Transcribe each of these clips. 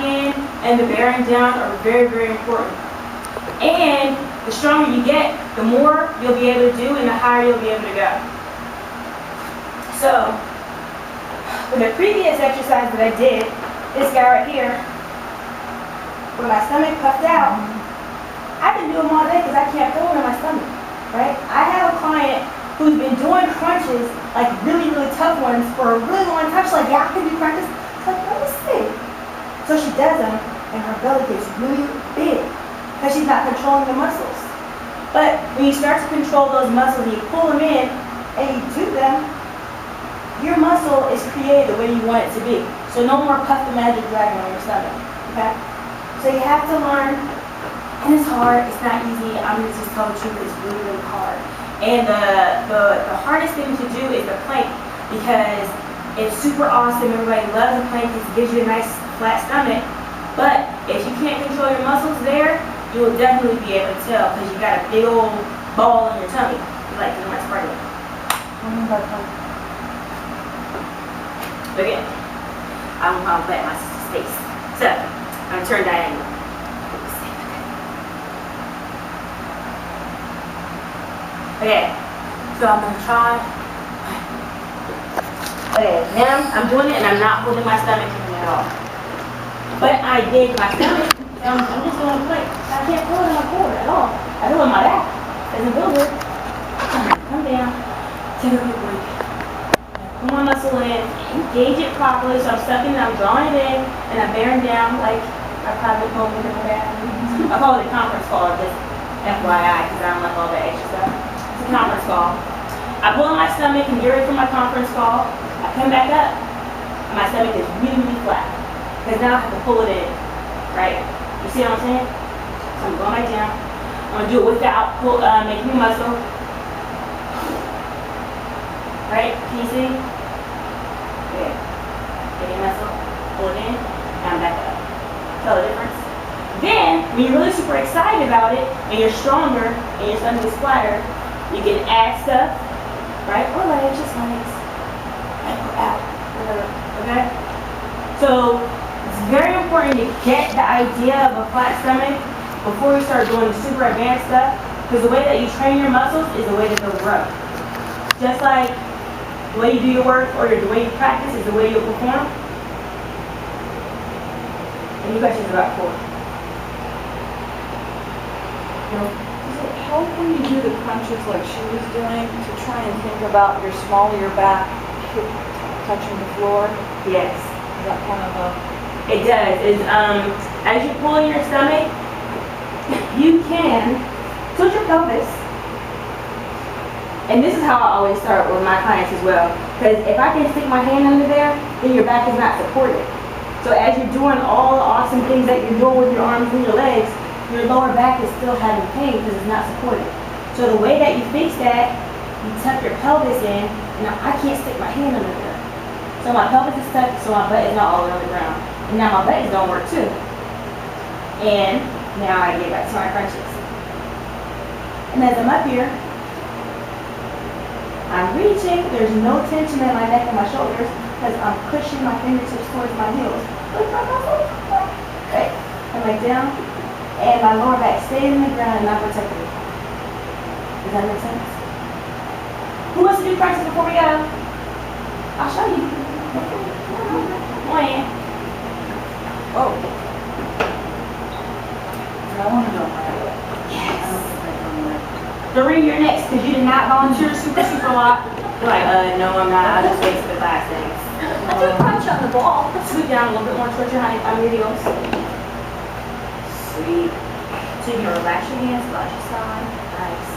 in and the bearing down are very, very important. And the stronger you get, the more you'll be able to do and the higher you'll be able to go. So, with the previous exercise that I did, this guy right here, with my stomach puffed out, I can do them all day because I can't feel it in my stomach, right? I have a client who's been doing crunches, like really, really tough ones, for a really long time. She's like, yeah, I can do crunches. It's like, let me see. So she does them, and her belly gets really big because she's not controlling the muscles. But when you start to control those muscles and you pull them in and you do them, your muscle is created the way you want it to be. So no more Puff the Magic Dragon on your stomach, okay? So you have to learn, and it's hard, it's not easy. I'm going to just tell the truth, it's really, really hard. And the hardest thing to do is the plank, because it's super awesome. Everybody loves the plank because it gives you a nice flat stomach. But if you can't control your muscles there, you will definitely be able to tell because you got a big old ball in your tummy. You like to know what's part of it. Look at it. I'm going to put my sister's face. So, I'm going to turn that angle. Okay, so I'm going to try. Okay, now I'm doing it and I'm not holding my stomach at all. But I did my stomach. I'm just going to play. I can't pull it in my core at all. I do it in my back. Doesn't feel good. Come down. Take a quick break. Put my muscle in. Engage it properly. So I'm sucking it. I'm drawing it in. And I'm bearing down like a private moment in my bathroom. I call it a conference call. Just FYI, because I don't like all that extra stuff. It's a conference call. I pull in my stomach and get ready for my conference call. I come back up. And my stomach is really, really flat. Because now I have to pull it in. Right? You see what I'm saying? So I'm going back down. I'm going to do it without making a muscle. Right? Can you see? Okay. Making a muscle. Pull it in. And I'm back up. Tell the difference? Then, when you're really super excited about it, and you're stronger, and your stomach is flatter, you can add stuff. Right? Or legs, just legs. And go out. Okay? So, it's very important to get the idea of a flat stomach before you start doing super advanced stuff, because the way that you train your muscles is the way that they'll grow. Just like the way you do your work or the way you practice is the way you'll perform. Any questions about core? Does it help when you do the crunches like she was doing to try and think about your small of your back touching the floor? Yes. Is that kind of a... It does. As you pull in your stomach, you can tilt your pelvis. And this is how I always start with my clients as well. Because if I can stick my hand under there, then your back is not supported. So as you're doing all the awesome things that you're doing with your arms and your legs, your lower back is still having pain because it's not supported. So the way that you fix that, you tuck your pelvis in. Now I can't stick my hand under there. So my pelvis is tucked, so my butt is not all the way on the ground. And now my butt is going to work too. And now I get back to my crunches. And as I'm up here, I'm reaching. There's no tension in my neck and my shoulders because I'm pushing my fingertips towards my heels. Look at my muscles. Okay. Come back down. And my lower back stays in the ground and not protected. Does that make sense? Who wants to do crunches before we go? I'll show you. Come on in. Oh. I want to know how to do it. Yes. Doreen, you're next because you did not volunteer super a lot. You're like, no, I'm not. I just wasted the class. Thanks. I do crunch on the ball. Scoot down a little bit more towards your heels. Sweet. So you can relax your hands, relax your side. Nice.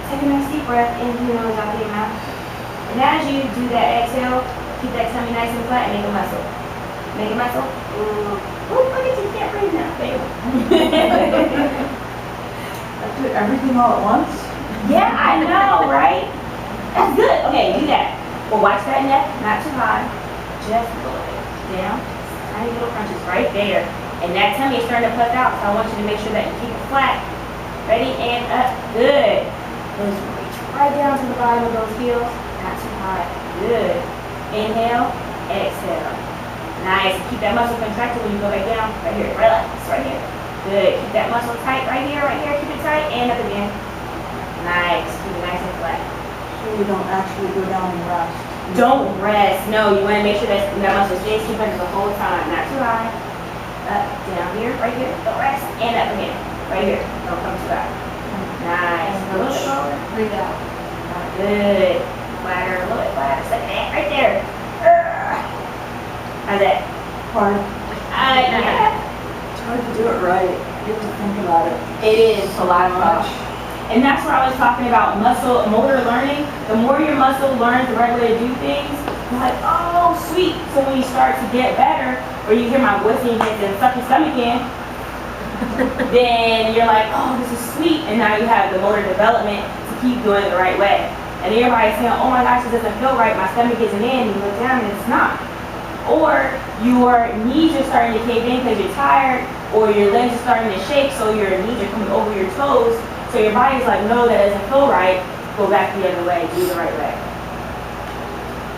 Take a nice deep breath in through your nose, out through your mouth. And as you do that exhale, keep that tummy nice and flat and make a muscle. Make a muscle. Ooh, look at you, can't breathe now. There you go. I do everything all at once? Yeah, I know, right? That's good. Okay, do that. Well, watch that neck, not too high. Just a little bit. Down. Tiny little crunches right there. And that tummy is starting to puff out, so I want you to make sure that you keep it flat. Ready and up. Good. Those reach right down to the bottom of those heels. Not too high. Good. Inhale, exhale. Nice. Keep that muscle contracted when you go back down. Right here. Relax. Right here. Good. Keep that muscle tight right here. Right here. Keep it tight. And up again. Nice. Keep it nice and flat. So you don't actually go down and rest. Don't rest. No, you want to make sure that muscle stays contracted the whole time. Not too high. Up, down here, right here. Don't rest. And up again. Right here. Don't come too high. Nice. A little slower. Breathe out. Good. Flatter. A little bit flatter. Second hand. Right there. How's that? Hard. Yeah. It's hard to do it right. You have to think about it. It is a lot of fun. And that's where I was talking about motor learning. The more your muscle learns the right way to do things, you're like, oh, sweet. So when you start to get better, or you hear my voice in your head and suck your stomach in, then you're like, oh, this is sweet. And now you have the motor development to keep doing it the right way. And everybody's saying, oh my gosh, it doesn't feel right. My stomach isn't in. You look down and it's not. Or your knees are starting to cave in because you're tired, or your legs are starting to shake, so your knees are coming over your toes. So your body's like, no, that doesn't feel right. Go back the other way. Do the right way.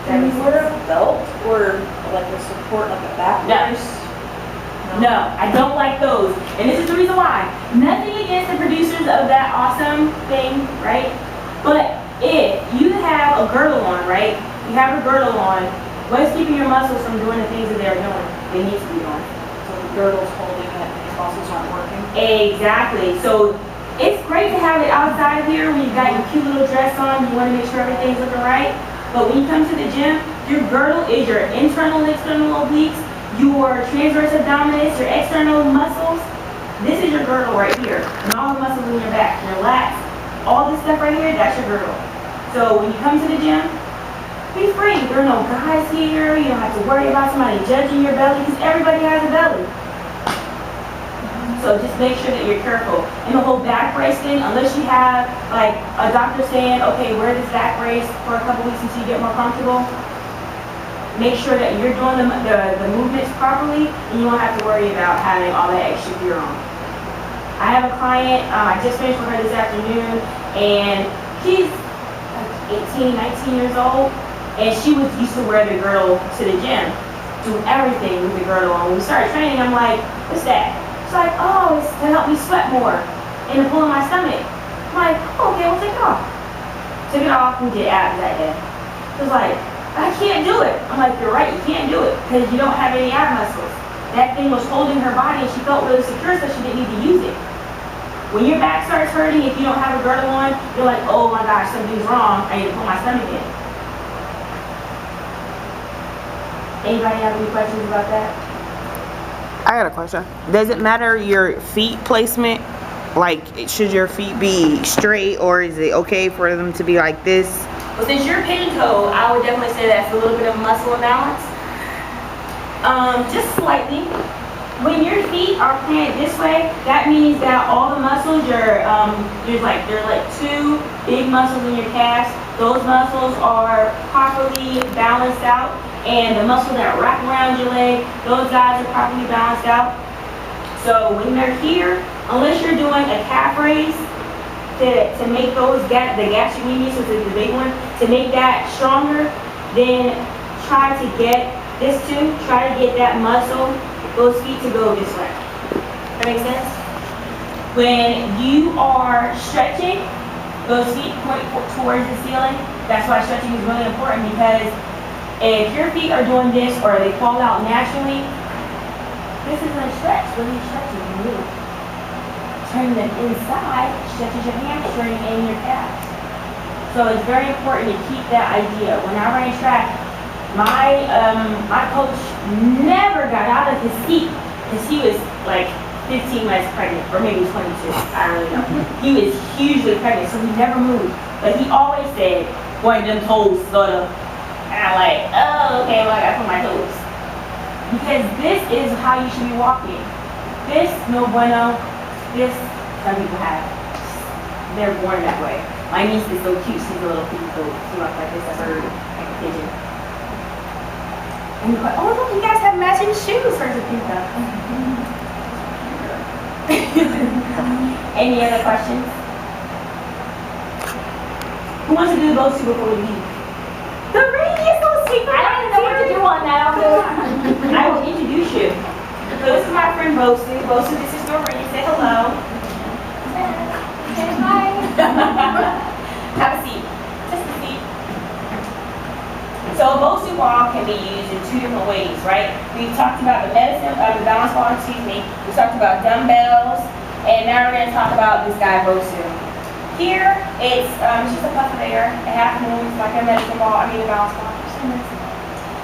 Can you wear a belt or like a support, like a back No. brace? No, I don't like those. And this is the reason why. Nothing against the producers of that awesome thing, right? But if you have a girdle on, right? You have a girdle on, what's keeping your muscles from doing the things that they're doing? They need to be doing. So the girdle's holding it, these muscles aren't working. Exactly. So it's great to have it outside here when you've got your cute little dress on. You want to make sure everything's looking right. But when you come to the gym, your girdle is your internal and external obliques, your transverse abdominis, your external muscles. This is your girdle right here. And all the muscles in your back, your lats, all this stuff right here, that's your girdle. So when you come to the gym, be free. There are no guys here. You don't have to worry about somebody judging your belly because everybody has a belly. So just make sure that you're careful. And the whole back brace thing, unless you have like a doctor saying, okay, wear this back brace for a couple weeks until you get more comfortable, make sure that you're doing the movements properly and you won't have to worry about having all that extra gear on. I have a client, I just finished with her this afternoon, and she's like 18, 19 years old. And she was used to wear the girdle to the gym, do everything with the girdle on. When we started training, I'm like, what's that? She's like, oh, it's to help me sweat more and to pull in my stomach. I'm like, oh, okay, well, take it off. Took it off and did abs that day. She was like, I can't do it. I'm like, you're right, you can't do it because you don't have any ab muscles. That thing was holding her body and she felt really secure, so she didn't need to use it. When your back starts hurting, if you don't have a girdle on, you're like, oh my gosh, something's wrong. I need to pull my stomach in. Anybody have any questions about that? I got a question. Does it matter your feet placement? Like, should your feet be straight or is it okay for them to be like this? Well, since you're pin toe, I would definitely say that's a little bit of muscle imbalance. Just slightly. When your feet are planted this way, that means that all the muscles, there's like two big muscles in your calves. Those muscles are properly balanced out. And the muscles that wrap around your leg, those guys are properly balanced out. So when they're here, unless you're doing a calf raise to make those the gastrocnemius, which is the big one, to make that stronger, then try to get this too. Try to get that muscle, those feet to go this way. That makes sense? When you are stretching, those feet point towards the ceiling. That's why stretching is really important, because if your feet are doing this or they fall out naturally, this isn't a stretch. Really stretching your knee. Turning them inside stretches your hamstring and your calves. So it's very important to keep that idea. When I ran track, my coach never got out of his seat because he was like 15 months pregnant, or maybe 22. I don't really know. He was hugely pregnant, so he never moved. But he always said, "Boy, them toes sort of." And I'm like, oh, okay, well, I gotta put my toes. Because this is how you should be walking. This, no bueno. This, some people have. They're born that way. My niece is so cute. She's a little piggy goat. She walks like this, a bird, like a pigeon. And you're like, oh, look, you guys have matching shoes. Hers are pink though. Any other questions? Who wants to do those two before we leave? The ring is so secret. I don't even know what to do on now, I will introduce you. So this is my friend Bosu. Bosu, this is Doreen. Say hello. Say hi. Have a seat. Just a seat. So a Bosu ball can be used in two different ways, right? We've talked about the balance ball, excuse me. We talked about dumbbells, and now we're going to talk about this guy, Bosu. Here, it's just a puff of air. It half moves like a medicine ball, a balance ball.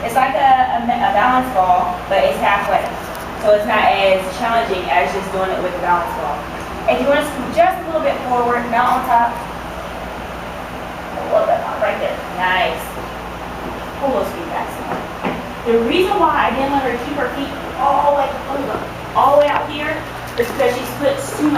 It's like a balance ball, but it's halfway. So it's not as challenging as just doing it with a balance ball. If you want to scoot just a little bit forward, mount on top. A little bit right there. Nice. Pull those feet back some more. The reason why I didn't let her keep her feet all the way out here is because she's put too much